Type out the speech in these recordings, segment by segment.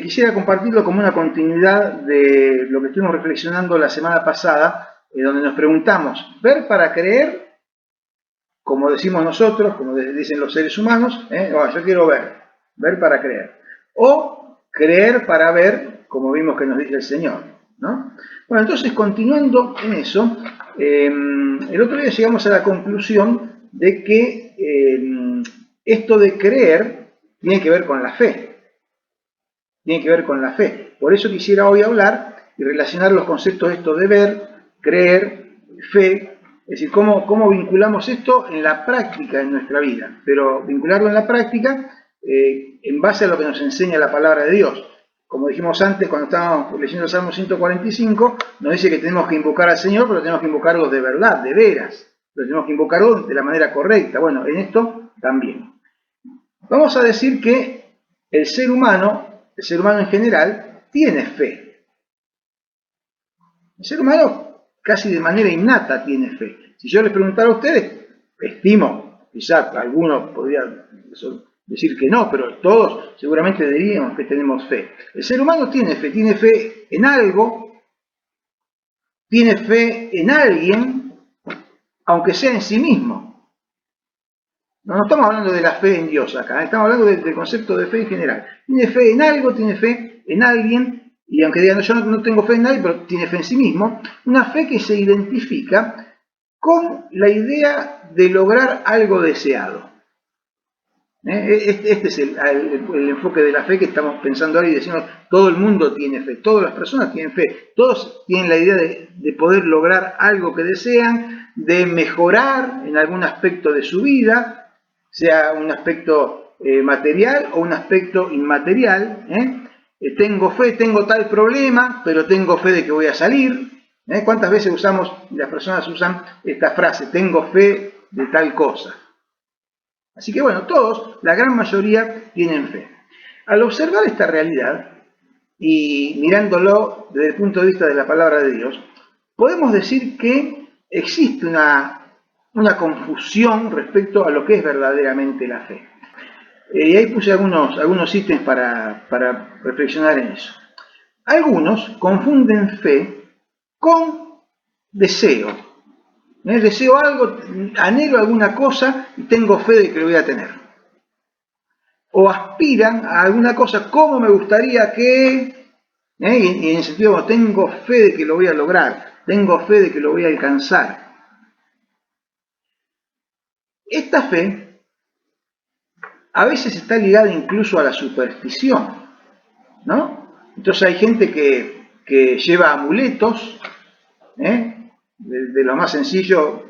quisiera compartirlo como una continuidad de lo que estuvimos reflexionando la semana pasada, donde nos preguntamos, ¿ver para creer? Como decimos nosotros, como dicen los seres humanos, yo quiero ver para creer. O creer para ver, como vimos que nos dice el Señor, ¿no? Bueno, entonces, continuando en eso, el otro día llegamos a la conclusión de que esto de creer tiene que ver con la fe. Tiene que ver con la fe. Por eso quisiera hoy hablar y relacionar los conceptos estos de ver, creer, fe. Es decir, cómo vinculamos esto en la práctica en nuestra vida. Pero vincularlo en la práctica en base a lo que nos enseña la palabra de Dios. Como dijimos antes, cuando estábamos leyendo el Salmo 145, nos dice que tenemos que invocar al Señor, pero tenemos que invocarlo de verdad, de veras. Pero tenemos que invocarlo de la manera correcta. Bueno, en esto también. Vamos a decir que el ser humano en general, tiene fe. El ser humano casi de manera innata tiene fe. Si yo les preguntara a ustedes, estimo, quizá algunos podrían decir que no, pero todos seguramente diríamos que tenemos fe. El ser humano tiene fe en algo, tiene fe en alguien, aunque sea en sí mismo. No estamos hablando de la fe en Dios acá, estamos hablando del concepto de fe en general. Tiene fe en algo, tiene fe en alguien, y aunque digan, yo no tengo fe en nadie, pero tiene fe en sí mismo, una fe que se identifica con la idea de lograr algo deseado. Este es el enfoque de la fe que estamos pensando ahora y decimos, todo el mundo tiene fe, todas las personas tienen fe, todos tienen la idea de poder lograr algo que desean, de mejorar en algún aspecto de su vida, sea un aspecto material o un aspecto inmaterial. Tengo fe, tengo tal problema, pero tengo fe de que voy a salir. ¿Cuántas veces las personas usan esta frase, tengo fe de tal cosa? Así que bueno, todos, la gran mayoría, tienen fe. Al observar esta realidad y mirándolo desde el punto de vista de la palabra de Dios, podemos decir que existe una confusión respecto a lo que es verdaderamente la fe. Y ahí puse algunos ítems para reflexionar en eso. Algunos confunden fe con deseo. Deseo algo, anhelo alguna cosa y tengo fe de que lo voy a tener. O aspiran a alguna cosa como me gustaría que, y en el sentido de tengo fe de que lo voy a lograr, tengo fe de que lo voy a alcanzar. Esta fe a veces está ligada incluso a la superstición, ¿no? Entonces hay gente que lleva amuletos, de lo más sencillo,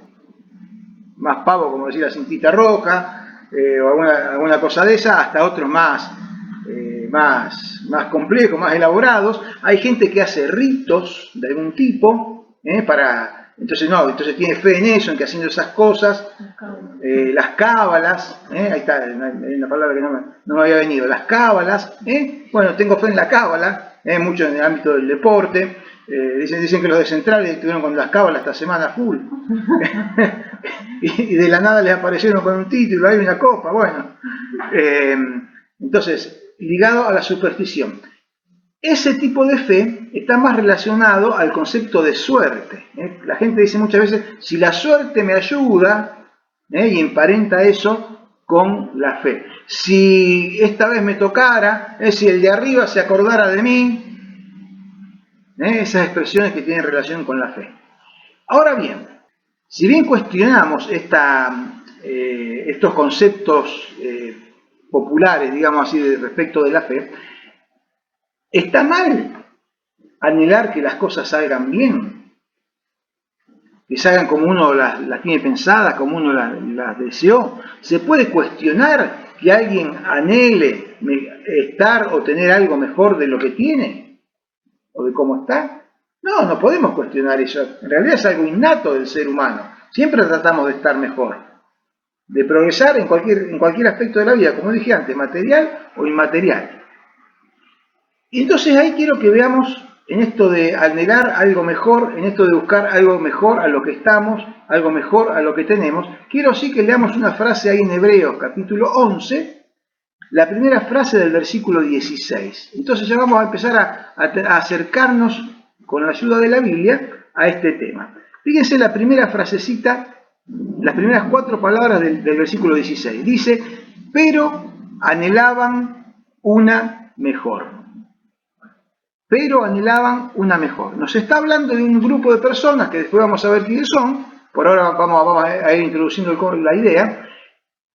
más pavo, como decir la cintita roja, o alguna cosa de esa, hasta otros más complejos, más elaborados. Hay gente que hace ritos de algún tipo, entonces tiene fe en eso, en que haciendo esas cosas, las cábalas, ahí está, hay una palabra que no me había venido, las cábalas, bueno, tengo fe en la cábala, mucho en el ámbito del deporte. Dicen que los de Central estuvieron con las cábalas esta semana full. y de la nada les aparecieron con un título, hay una copa, bueno. Entonces, ligado a la superstición. Ese tipo de fe está más relacionado al concepto de suerte. La gente dice muchas veces, si la suerte me ayuda, y emparenta eso con la fe. Si esta vez me tocara, si el de arriba se acordara de mí, esas expresiones que tienen relación con la fe. Ahora bien, si bien cuestionamos estos conceptos populares, digamos así, respecto de la fe, ¿está mal anhelar que las cosas salgan bien? Que salgan como uno las tiene pensadas, como uno las deseó. ¿Se puede cuestionar que alguien anhele estar o tener algo mejor de lo que tiene? ¿O de cómo está? No podemos cuestionar eso. En realidad es algo innato del ser humano. Siempre tratamos de estar mejor, de progresar en cualquier aspecto de la vida, como dije antes, material o inmaterial. Y entonces ahí quiero que veamos en esto de anhelar algo mejor, en esto de buscar algo mejor a lo que estamos, algo mejor a lo que tenemos. Quiero sí que leamos una frase ahí en Hebreos, capítulo 11, la primera frase del versículo 16. Entonces ya vamos a empezar a acercarnos con la ayuda de la Biblia a este tema. Fíjense la primera frasecita, las primeras 4 palabras del versículo 16. Dice, pero anhelaban una mejor. Pero anhelaban una mejor. Nos está hablando de un grupo de personas que después vamos a ver quiénes son. Por ahora vamos a ir introduciendo la idea.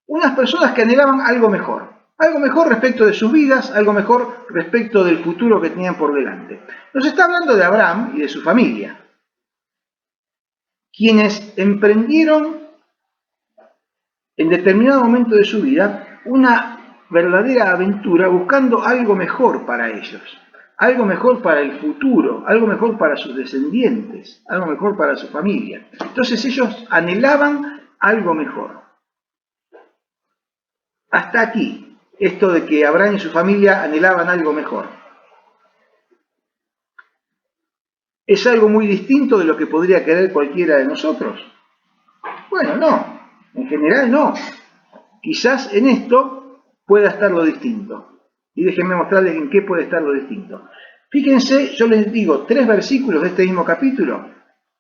Unas personas que anhelaban algo mejor. Algo mejor respecto de sus vidas, algo mejor respecto del futuro que tenían por delante. Nos está hablando de Abraham y de su familia, quienes emprendieron en determinado momento de su vida una verdadera aventura buscando algo mejor para ellos, algo mejor para el futuro, algo mejor para sus descendientes, algo mejor para su familia. Entonces ellos anhelaban algo mejor. Hasta aquí. Esto de que Abraham y su familia anhelaban algo mejor. ¿Es algo muy distinto de lo que podría querer cualquiera de nosotros? Bueno, no. En general no. Quizás en esto pueda estar lo distinto. Y déjenme mostrarles en qué puede estar lo distinto. Fíjense, yo les digo 3 versículos de este mismo capítulo.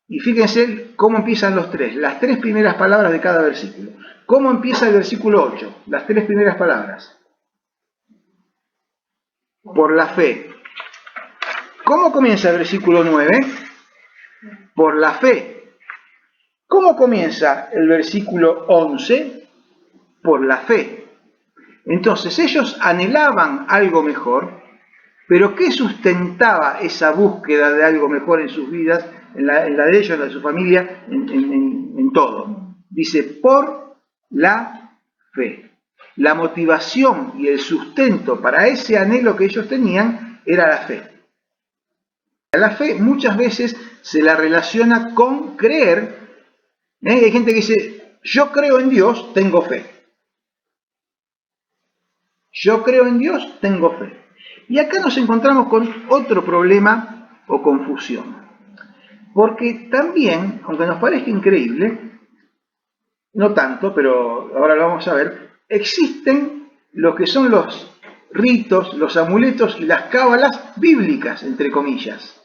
Y fíjense cómo empiezan los 3. Las 3 primeras palabras de cada versículo. ¿Cómo empieza el versículo 8? Las 3 primeras palabras. Por la fe. ¿Cómo comienza el versículo 9? Por la fe. ¿Cómo comienza el versículo 11? Por la fe. Entonces ellos anhelaban algo mejor, pero ¿qué sustentaba esa búsqueda de algo mejor en sus vidas, en la de ellos, en la de su familia, en todo? Dice, por la fe. La motivación y el sustento para ese anhelo que ellos tenían era la fe. La fe muchas veces se la relaciona con creer. Hay gente que dice, yo creo en Dios, tengo fe. Yo creo en Dios, tengo fe. Y acá nos encontramos con otro problema o confusión. Porque también, aunque nos parezca increíble, no tanto, pero ahora lo vamos a ver, existen lo que son los ritos, los amuletos y las cábalas bíblicas, entre comillas.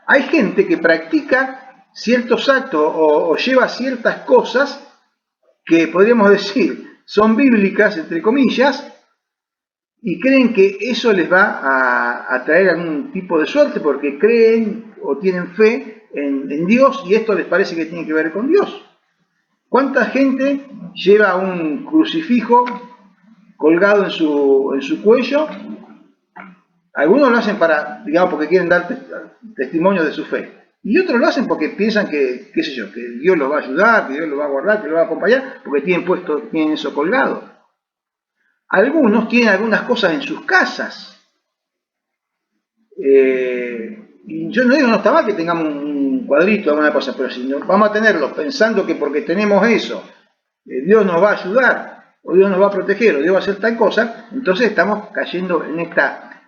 Hay gente que practica ciertos actos o lleva ciertas cosas que podríamos decir son bíblicas, entre comillas, y creen que eso les va a traer algún tipo de suerte porque creen o tienen fe en Dios y esto les parece que tiene que ver con Dios. ¿Cuánta gente lleva un crucifijo colgado en su cuello? Algunos lo hacen para, digamos, porque quieren dar testimonio de su fe. Y otros lo hacen porque piensan que, qué sé yo, que Dios los va a ayudar, que Dios los va a guardar, que los va a acompañar, porque tienen eso colgado. Algunos tienen algunas cosas en sus casas. Y yo no digo, no está mal que tengamos un cuadrito o alguna cosa, pero si no, vamos a tenerlo pensando que porque tenemos eso, Dios nos va a ayudar, o Dios nos va a proteger, o Dios va a hacer tal cosa, entonces estamos cayendo en esta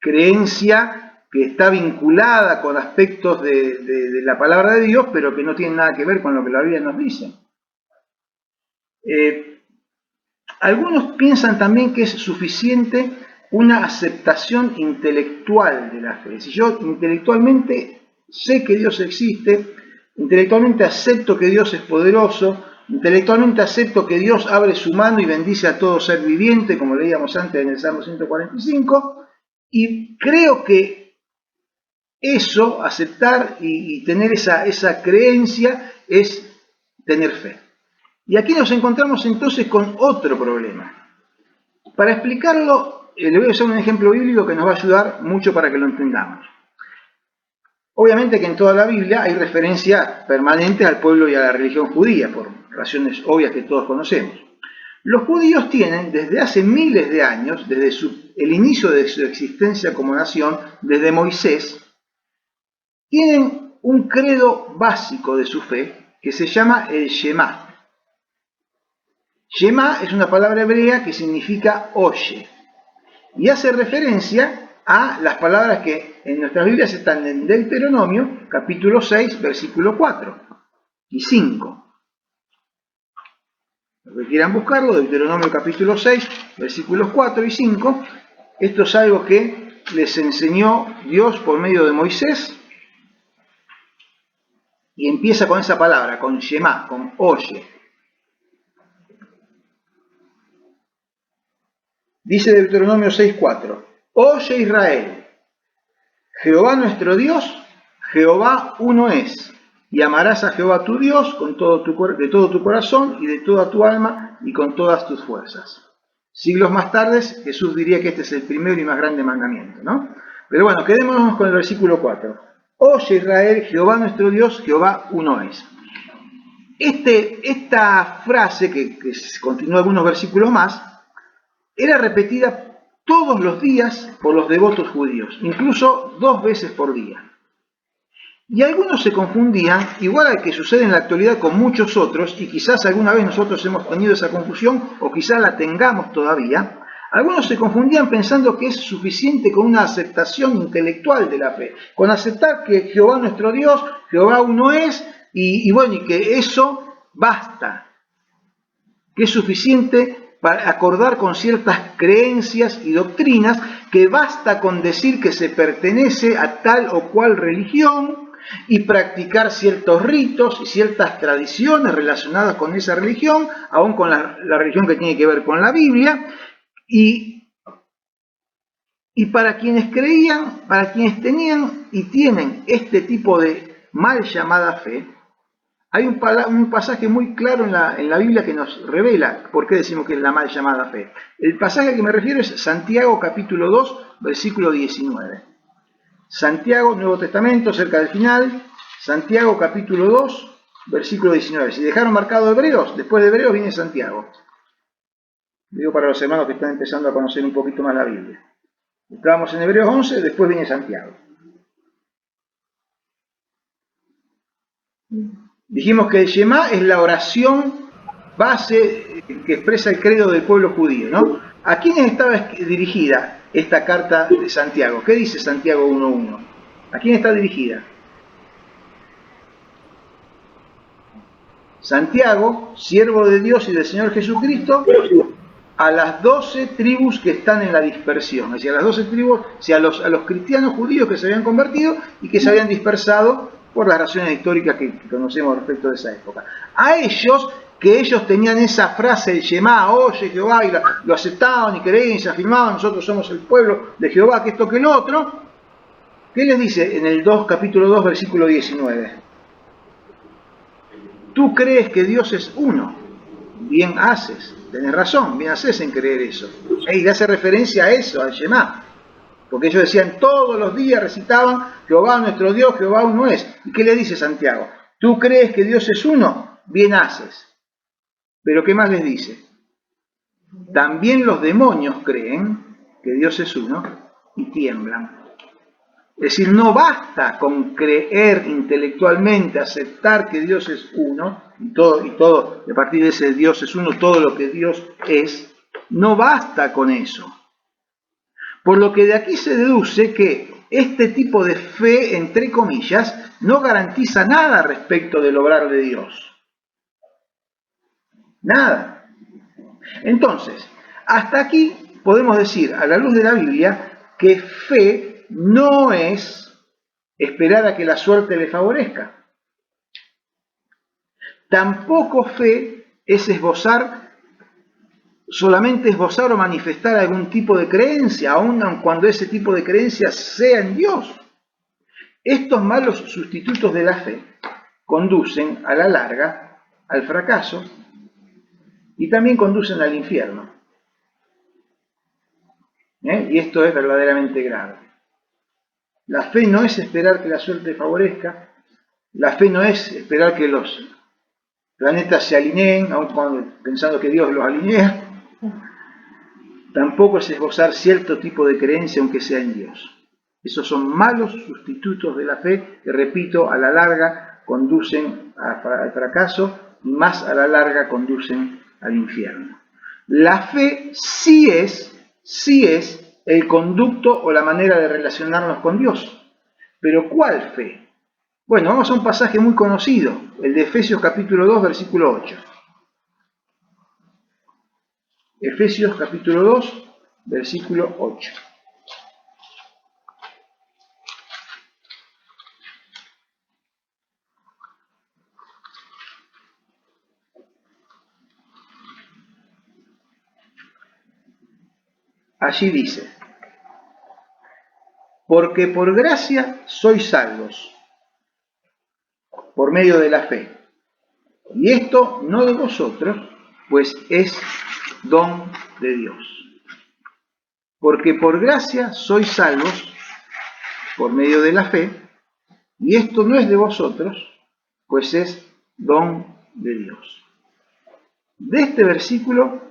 creencia que está vinculada con aspectos de la palabra de Dios, pero que no tiene nada que ver con lo que la Biblia nos dice. Algunos piensan también que es suficiente una aceptación intelectual de la fe. Si yo intelectualmente sé que Dios existe, intelectualmente acepto que Dios es poderoso, intelectualmente acepto que Dios abre su mano y bendice a todo ser viviente, como leíamos antes en el Salmo 145, y creo que eso, aceptar y tener esa creencia, es tener fe. Y aquí nos encontramos entonces con otro problema. Para explicarlo, le voy a usar un ejemplo bíblico que nos va a ayudar mucho para que lo entendamos. Obviamente que en toda la Biblia hay referencias permanentes al pueblo y a la religión judía, por razones obvias que todos conocemos. Los judíos tienen, desde hace miles de años, desde el inicio de su existencia como nación, desde Moisés, tienen un credo básico de su fe que se llama el Shema. Shema es una palabra hebrea que significa oye y hace referencia a las palabras que en nuestras Biblias están en Deuteronomio, capítulo 6, versículo 4 y 5. Los que quieran buscarlo, Deuteronomio capítulo 6, versículos 4 y 5. Esto es algo que les enseñó Dios por medio de Moisés. Y empieza con esa palabra, con Shema, con oye. Dice Deuteronomio 6:4, oye Israel, Jehová nuestro Dios, Jehová uno es, y amarás a Jehová tu Dios con de todo tu corazón y de toda tu alma y con todas tus fuerzas. Siglos más tarde Jesús diría que este es el primero y más grande mandamiento, ¿no? Pero bueno, quedémonos con el versículo 4. Oye Israel, Jehová nuestro Dios, Jehová uno es. Esta frase, que continúa algunos versículos más, era repetida todos los días por los devotos judíos, incluso 2 veces por día. Y algunos se confundían, igual al que sucede en la actualidad con muchos otros, y quizás alguna vez nosotros hemos tenido esa confusión, o quizás la tengamos todavía. Algunos se confundían pensando que es suficiente con una aceptación intelectual de la fe, con aceptar que Jehová nuestro Dios, Jehová uno es, y bueno, y que eso basta, que es suficiente para acordar con ciertas creencias y doctrinas, que basta con decir que se pertenece a tal o cual religión y practicar ciertos ritos y ciertas tradiciones relacionadas con esa religión, aún con la religión que tiene que ver con la Biblia, y para quienes creían, para quienes tenían y tienen este tipo de mal llamada fe, hay un pasaje muy claro en la Biblia que nos revela por qué decimos que es la mal llamada fe. El pasaje al que me refiero es Santiago capítulo 2, versículo 19. Santiago, Nuevo Testamento, cerca del final, Santiago capítulo 2, versículo 19. Si dejaron marcado Hebreos, después de Hebreos viene Santiago. Digo para los hermanos que están empezando a conocer un poquito más la Biblia. Estábamos en Hebreos 11, después viene Santiago. Dijimos que el Shema es la oración base que expresa el credo del pueblo judío, ¿no? ¿A quiénes estaba dirigida esta carta de Santiago? ¿Qué dice Santiago 1.1? ¿A quién está dirigida? Santiago, siervo de Dios y del Señor Jesucristo, a las 12 tribus que están en la dispersión, es decir, a las 12 tribus, o sea, a los cristianos judíos que se habían convertido y que se habían dispersado por las razones históricas que conocemos respecto de esa época. A ellos, que ellos tenían esa frase, el Shema, oye Jehová, y lo aceptaban y creían y se afirmaban, nosotros somos el pueblo de Jehová, que esto que el otro, ¿qué les dice en el capítulo 2, versículo 19? Tú crees que Dios es uno, bien haces, tenés razón, bien haces en creer eso. Y le hace referencia a eso, al Shema. Porque ellos decían, todos los días recitaban, Jehová nuestro Dios, Jehová uno es. ¿Y qué le dice Santiago? ¿Tú crees que Dios es uno? Bien haces. Pero ¿qué más les dice? También los demonios creen que Dios es uno y tiemblan. Es decir, no basta con creer intelectualmente, aceptar que Dios es uno, y todo, a partir de ese Dios es uno, todo lo que Dios es, no basta con eso. Por lo que de aquí se deduce que este tipo de fe, entre comillas, no garantiza nada respecto del obrar de Dios. Nada. Entonces, hasta aquí podemos decir, a la luz de la Biblia, que fe no es esperar a que la suerte le favorezca. Tampoco fe es solamente esbozar o manifestar algún tipo de creencia, aun cuando ese tipo de creencia sea en Dios. Estos malos sustitutos de la fe conducen a la larga al fracaso y también conducen al infierno. Y esto es verdaderamente grave. La fe no es esperar que la suerte favorezca, la fe no es esperar que los planetas se alineen, aun pensando que Dios los alinea. Tampoco es esbozar cierto tipo de creencia aunque sea en Dios. Esos son malos sustitutos de la fe que, repito, a la larga conducen al fracaso y más a la larga conducen al infierno. La fe sí es el conducto o la manera de relacionarnos con Dios. ¿Pero cuál fe? Bueno, vamos a un pasaje muy conocido, el de Efesios capítulo 2, versículo 8. Efesios capítulo 2, versículo 8. Allí dice: porque por gracia sois salvos, por medio de la fe. Y esto no de vosotros, pues es don de Dios. Porque por gracia sois salvos, por medio de la fe, y esto no es de vosotros, pues es don de Dios. De este versículo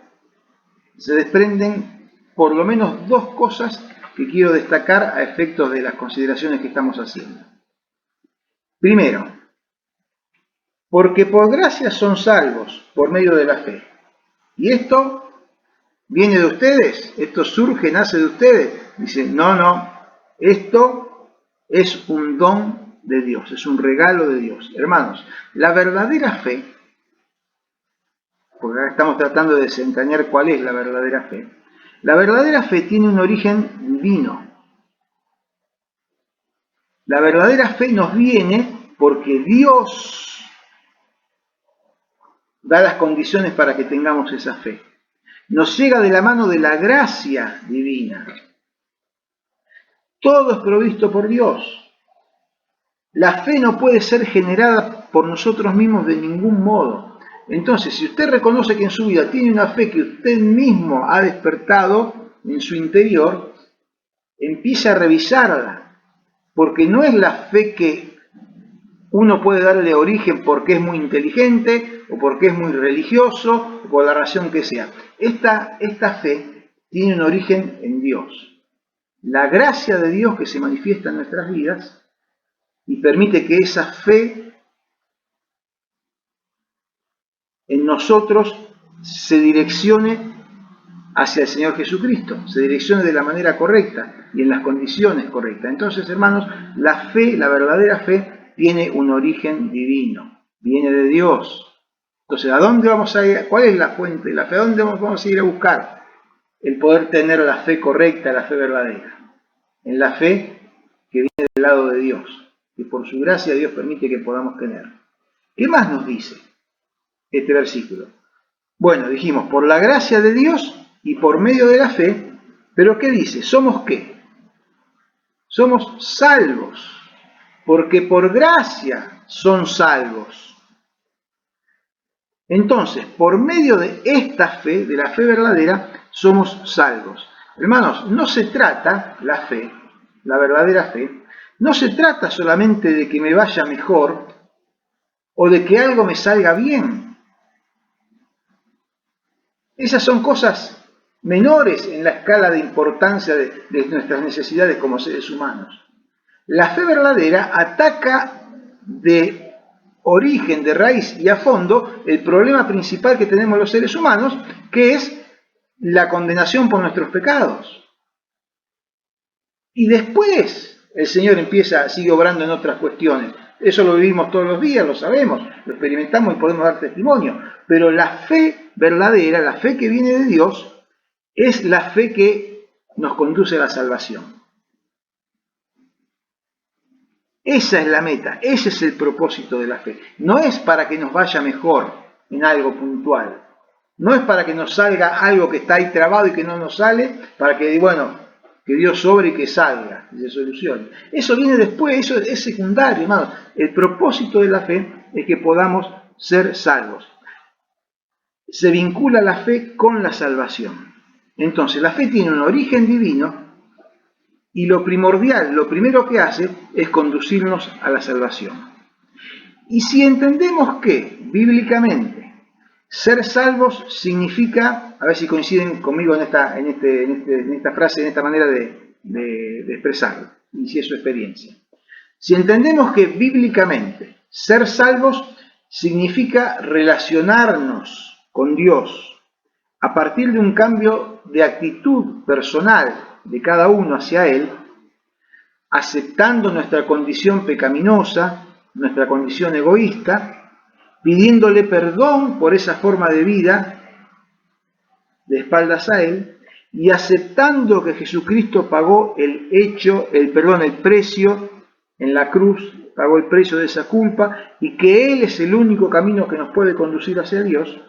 se desprenden por lo menos dos cosas que quiero destacar a efectos de las consideraciones que estamos haciendo. Primero, porque por gracia son salvos por medio de la fe. Y esto viene de ustedes, esto surge, nace de ustedes. Dicen, no, esto es un don de Dios, es un regalo de Dios. Hermanos, la verdadera fe, porque acá estamos tratando de desentrañar cuál es la verdadera fe. La verdadera fe tiene un origen divino. La verdadera fe nos viene porque Dios da las condiciones para que tengamos esa fe. Nos llega de la mano de la gracia divina. Todo es provisto por Dios. La fe no puede ser generada por nosotros mismos de ningún modo. Entonces, si usted reconoce que en su vida tiene una fe que usted mismo ha despertado en su interior, empiece a revisarla, porque no es la fe que uno puede darle origen porque es muy inteligente o porque es muy religioso o por la razón que sea. Esta fe tiene un origen en Dios. La gracia de Dios que se manifiesta en nuestras vidas y permite que esa fe en nosotros se direccione hacia el Señor Jesucristo, se direccione de la manera correcta y en las condiciones correctas. Entonces, hermanos, la fe, la verdadera fe, tiene un origen divino, viene de Dios. Entonces, ¿a dónde vamos a ir? ¿Cuál es la fuente de la fe? ¿A dónde vamos a ir a buscar el poder tener la fe correcta, la fe verdadera? En la fe que viene del lado de Dios, que por su gracia Dios permite que podamos tener. ¿Qué más nos dice este versículo? Bueno, dijimos, por la gracia de Dios y por medio de la fe, pero ¿qué dice? ¿Somos qué? Somos salvos, porque por gracia son salvos. Entonces, por medio de esta fe, de la fe verdadera, somos salvos. Hermanos, no se trata, la fe, la verdadera fe, no se trata solamente de que me vaya mejor o de que algo me salga bien. Esas son cosas menores en la escala de importancia de nuestras necesidades como seres humanos. La fe verdadera ataca de origen, de raíz y a fondo el problema principal que tenemos los seres humanos, que es la condenación por nuestros pecados. Y después el Señor sigue obrando en otras cuestiones. Eso lo vivimos todos los días, lo sabemos, lo experimentamos y podemos dar testimonio. Pero la fe verdadera, la fe que viene de Dios, es la fe que nos conduce a la salvación. Esa es la meta, ese es el propósito de la fe. No es para que nos vaya mejor en algo puntual. No es para que nos salga algo que está ahí trabado y que no nos sale, para que, bueno, que Dios sobre y que salga y se solucione. Eso viene después, eso es secundario, hermano. El propósito de la fe es que podamos ser salvos. Se vincula la fe con la salvación. Entonces, la fe tiene un origen divino y lo primordial, lo primero que hace es conducirnos a la salvación. Y si entendemos que, bíblicamente, ser salvos significa, a ver si coinciden conmigo en esta frase, en esta manera de expresarlo, y si es su experiencia. Si entendemos que bíblicamente ser salvos significa relacionarnos con Dios a partir de un cambio de actitud personal de cada uno hacia Él, aceptando nuestra condición pecaminosa, nuestra condición egoísta, pidiéndole perdón por esa forma de vida de espaldas a Él, y aceptando que Jesucristo pagó el precio en la cruz, pagó el precio de esa culpa, y que Él es el único camino que nos puede conducir hacia Dios.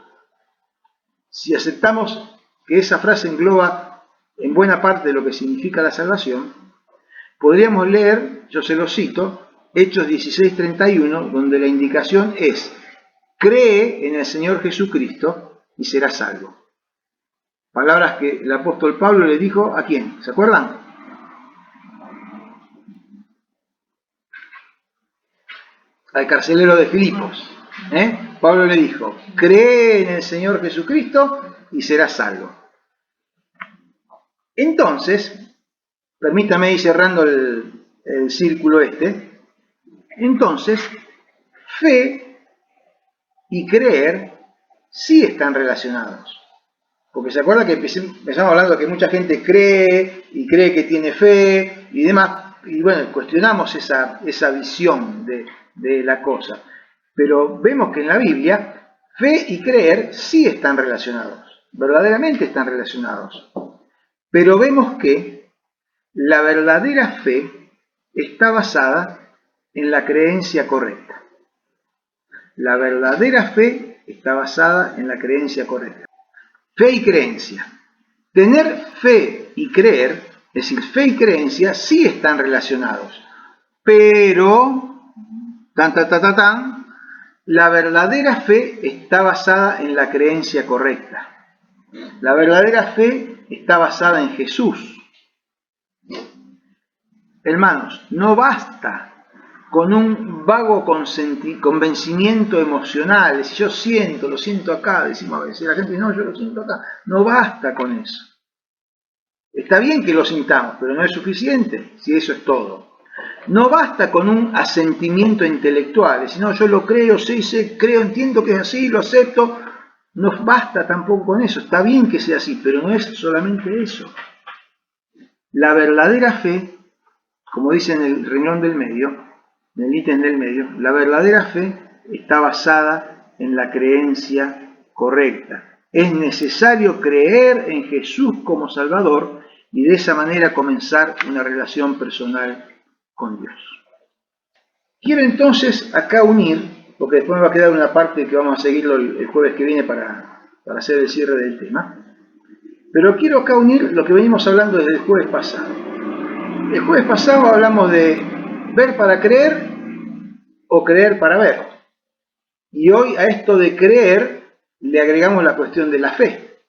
Si aceptamos que esa frase engloba en buena parte de lo que significa la salvación, podríamos leer, yo se lo cito, Hechos 16:31, donde la indicación es: cree en el Señor Jesucristo y serás salvo. Palabras que el apóstol Pablo le dijo ¿a quién? ¿Se acuerdan? Al carcelero de Filipos. Pablo le dijo: cree en el Señor Jesucristo y serás salvo. Entonces, permítame ir cerrando el círculo este. Entonces, fe y creer sí están relacionados. Porque se acuerda que empezamos hablando de que mucha gente cree y cree que tiene fe y demás. Y bueno, cuestionamos esa visión de la cosa. Pero vemos que en la Biblia, fe y creer sí están relacionados. Verdaderamente están relacionados. Pero vemos que la verdadera fe está basada en la creencia correcta. La verdadera fe está basada en la creencia correcta. Fe y creencia. Tener fe y creer, es decir, fe y creencia, sí están relacionados. Pero, la verdadera fe está basada en la creencia correcta. La verdadera fe está basada en Jesús. Hermanos, no basta con un vago convencimiento emocional. Si yo lo siento acá, decimos a veces, la gente dice, no, yo lo siento acá. No basta con eso. Está bien que lo sintamos, pero no es suficiente si eso es todo. No basta con un asentimiento intelectual, si no, yo lo creo, sé, creo, entiendo que es así, lo acepto. No basta tampoco con eso. Está bien que sea así, pero no es solamente eso. La verdadera fe, como dice en el renglón del medio, en el ítem del medio, la verdadera fe está basada en la creencia correcta. Es necesario creer en Jesús como Salvador y de esa manera comenzar una relación personal con Dios. Quiero entonces acá unir, porque después me va a quedar una parte que vamos a seguirlo el jueves que viene para hacer el cierre del tema, pero quiero acá unir lo que venimos hablando desde el jueves pasado. El jueves pasado hablamos de ver para creer o creer para ver. Y hoy a esto de creer le agregamos la cuestión de la fe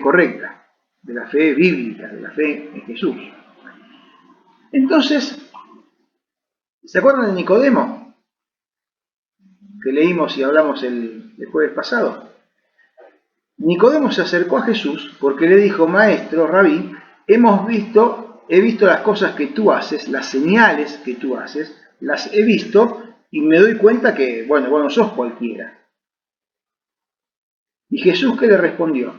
correcta, de la fe bíblica, de la fe en Jesús. Entonces, ¿se acuerdan de Nicodemo? Que leímos y hablamos el jueves pasado. Nicodemo se acercó a Jesús porque le dijo: Maestro, Rabí, he visto las cosas que tú haces, las señales que tú haces, las he visto y me doy cuenta que, bueno, vos no sos cualquiera. Y Jesús, ¿qué le respondió?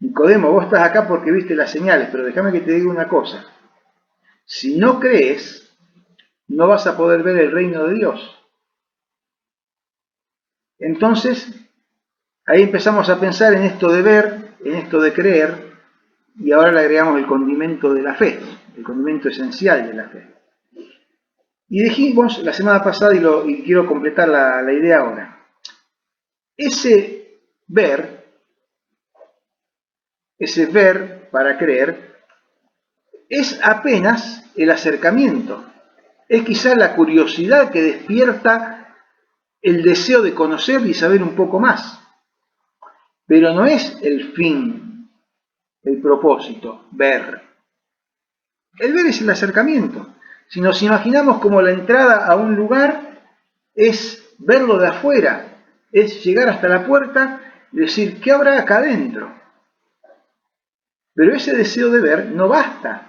Nicodemo, vos estás acá porque viste las señales, pero déjame que te diga una cosa. Si no crees, no vas a poder ver el reino de Dios. Entonces, ahí empezamos a pensar en esto de ver, en esto de creer, y ahora le agregamos el condimento de la fe, el condimento esencial de la fe. Y dijimos la semana pasada, y quiero completar la idea ahora, ese ver para creer, es apenas el acercamiento, es quizá la curiosidad que despierta el deseo de conocer y saber un poco más, pero no es el fin, el propósito, ver. El ver es el acercamiento. Si nos imaginamos como la entrada a un lugar, es verlo de afuera, es llegar hasta la puerta y decir, ¿qué habrá acá adentro? Pero ese deseo de ver no basta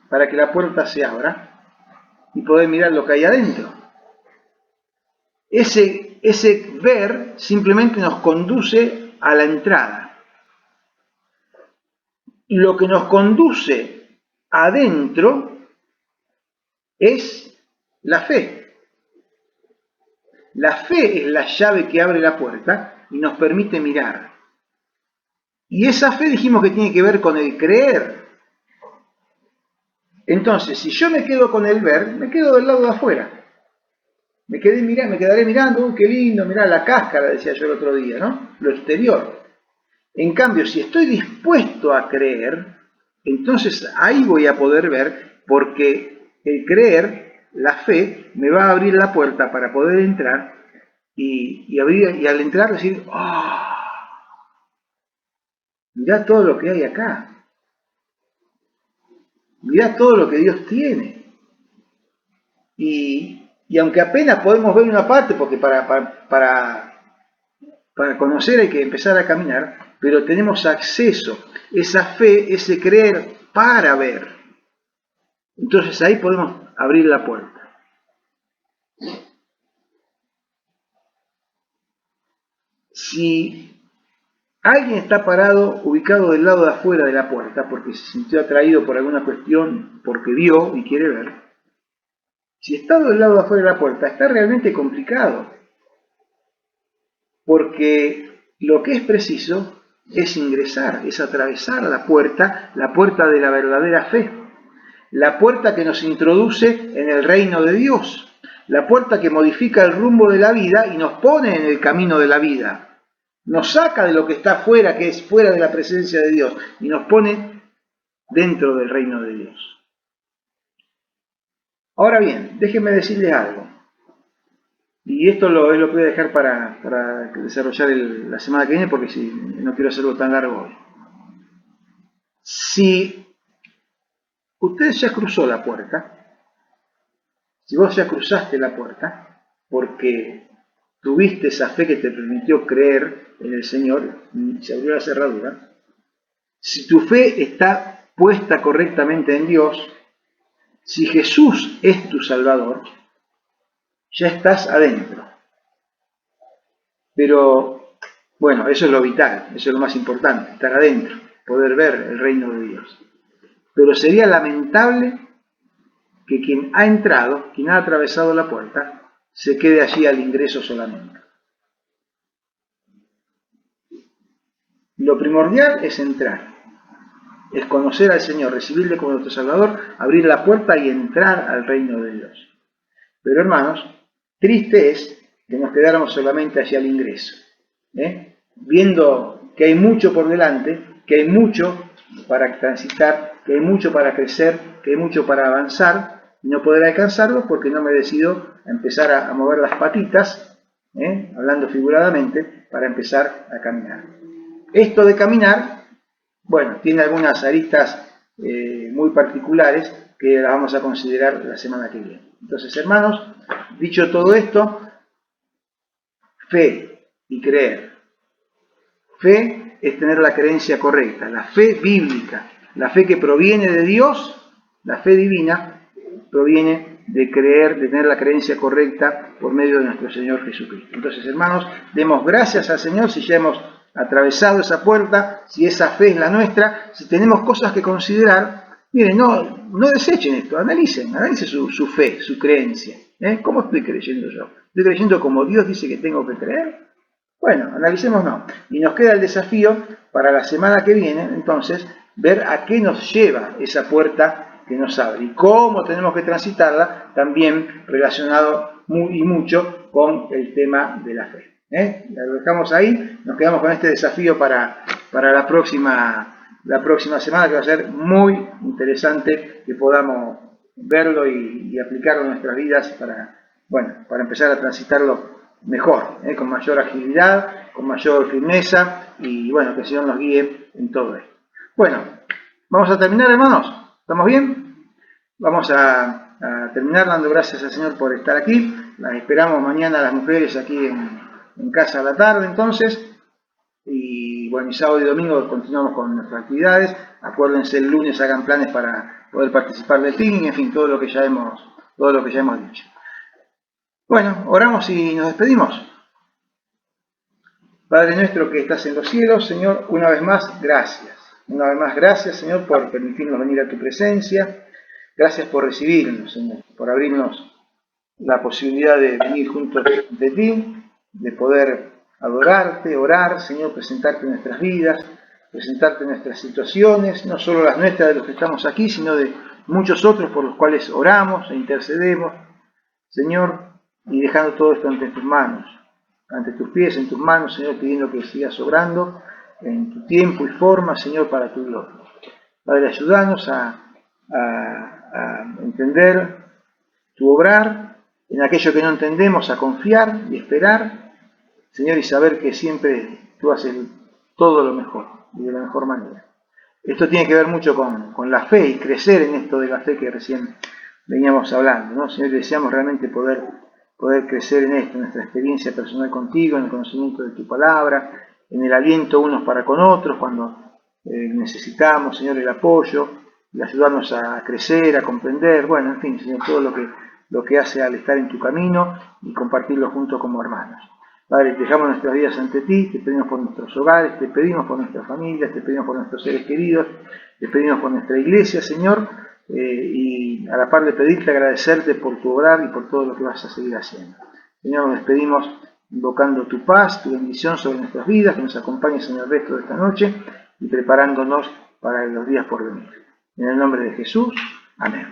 para que la puerta se abra y poder mirar lo que hay adentro. Ese ver simplemente nos conduce a la entrada. Lo que nos conduce adentro es la fe. La fe es la llave que abre la puerta y nos permite mirar. Y esa fe dijimos que tiene que ver con el creer. Entonces, si yo me quedo con el ver, me quedo del lado de afuera. Me quedaré mirando, qué lindo, mirá la cáscara, decía yo el otro día, ¿no? Lo exterior. En cambio, si estoy dispuesto a creer, entonces ahí voy a poder ver, porque el creer, la fe, me va a abrir la puerta para poder entrar y al entrar decir, ¡ah! Mirá todo lo que hay acá. Mirá todo lo que Dios tiene. Y aunque apenas podemos ver una parte, porque para conocer hay que empezar a caminar, pero tenemos acceso, esa fe, ese creer para ver. Entonces ahí podemos abrir la puerta. Si alguien está parado, ubicado del lado de afuera de la puerta, porque se sintió atraído por alguna cuestión, porque vio y quiere ver, si está del lado de afuera de la puerta, está realmente complicado, porque lo que es preciso es ingresar, es atravesar la puerta de la verdadera fe, la puerta que nos introduce en el reino de Dios, la puerta que modifica el rumbo de la vida y nos pone en el camino de la vida, nos saca de lo que está fuera, que es fuera de la presencia de Dios, y nos pone dentro del reino de Dios. Ahora bien, déjenme decirles algo. Y esto es lo que voy a dejar para desarrollar la semana que viene, porque si no quiero hacerlo tan largo hoy. Si usted ya cruzó la puerta, si vos ya cruzaste la puerta, porque tuviste esa fe que te permitió creer en el Señor, y se abrió la cerradura, si tu fe está puesta correctamente en Dios, si Jesús es tu Salvador, ya estás adentro. Pero, bueno, eso es lo vital, eso es lo más importante, estar adentro, poder ver el reino de Dios. Pero sería lamentable que quien ha entrado, quien ha atravesado la puerta, se quede allí al ingreso solamente. Lo primordial es entrar, es conocer al Señor, recibirle como nuestro Salvador, abrir la puerta y entrar al reino de Dios. Pero hermanos, triste es que nos quedáramos solamente hacia el ingreso, viendo que hay mucho por delante, que hay mucho para transitar, que hay mucho para crecer, que hay mucho para avanzar, y no poder alcanzarlo porque no me decido a empezar a mover las patitas, hablando figuradamente, para empezar a caminar. Esto de caminar, bueno, tiene algunas aristas muy particulares que las vamos a considerar la semana que viene. Entonces, hermanos, dicho todo esto, fe y creer. Fe es tener la creencia correcta, la fe bíblica, la fe que proviene de Dios, la fe divina, proviene de creer, de tener la creencia correcta por medio de nuestro Señor Jesucristo. Entonces, hermanos, demos gracias al Señor si ya hemos atravesado esa puerta, si esa fe es la nuestra, si tenemos cosas que considerar. Miren, no desechen esto, analicen su fe, su creencia. ¿Cómo estoy creyendo yo? ¿Estoy creyendo como Dios dice que tengo que creer? Bueno, analicémonos. Y nos queda el desafío para la semana que viene, entonces, ver a qué nos lleva esa puerta que nos abre y cómo tenemos que transitarla, también relacionado muy y mucho con el tema de la fe. Lo dejamos ahí, nos quedamos con este desafío para la próxima semana, que va a ser muy interesante que podamos verlo y aplicarlo en nuestras vidas para empezar a transitarlo mejor, con mayor agilidad, con mayor firmeza y bueno, que el Señor nos guíe en todo esto. Bueno, vamos a terminar, hermanos. ¿Estamos bien? Vamos a terminar dando gracias al Señor por estar aquí. Las esperamos mañana las mujeres aquí en casa a la tarde, entonces. Y bueno, y sábado y domingo continuamos con nuestras actividades. Acuérdense, el lunes hagan planes para poder participar del team, en fin, todo lo que ya hemos dicho. Bueno, oramos y nos despedimos. Padre nuestro que estás en los cielos, Señor, una vez más, gracias. Una vez más, gracias, Señor, por permitirnos venir a tu presencia. Gracias por recibirnos, Señor, por abrirnos la posibilidad de venir juntos de ti, de poder adorarte, orar, Señor, presentarte nuestras vidas. presentarte nuestras situaciones, no solo las nuestras de los que estamos aquí, sino de muchos otros por los cuales oramos e intercedemos, Señor, y dejando todo esto ante tus manos, ante tus pies, en tus manos, Señor, pidiendo que sigas obrando en tu tiempo y forma, Señor, para tu gloria. Padre, ayúdanos a entender tu obrar, en aquello que no entendemos, a confiar y esperar, Señor, y saber que siempre tú haces todo lo mejor y de la mejor manera. Esto tiene que ver mucho con la fe y crecer en esto de la fe que recién veníamos hablando, ¿no? Señor, deseamos realmente poder crecer en esto, en nuestra experiencia personal contigo, en el conocimiento de tu palabra, en el aliento unos para con otros, cuando necesitamos, Señor, el apoyo, y ayudarnos a crecer, a comprender, bueno, en fin, Señor, todo lo que hace al estar en tu camino y compartirlo juntos como hermanos. Padre, dejamos nuestras vidas ante ti, te pedimos por nuestros hogares, te pedimos por nuestras familias, te pedimos por nuestros seres queridos, te pedimos por nuestra iglesia, Señor, y a la par de pedirte, agradecerte por tu obrar y por todo lo que vas a seguir haciendo. Señor, nos despedimos invocando tu paz, tu bendición sobre nuestras vidas, que nos acompañes en el resto de esta noche y preparándonos para los días por venir. En el nombre de Jesús, amén.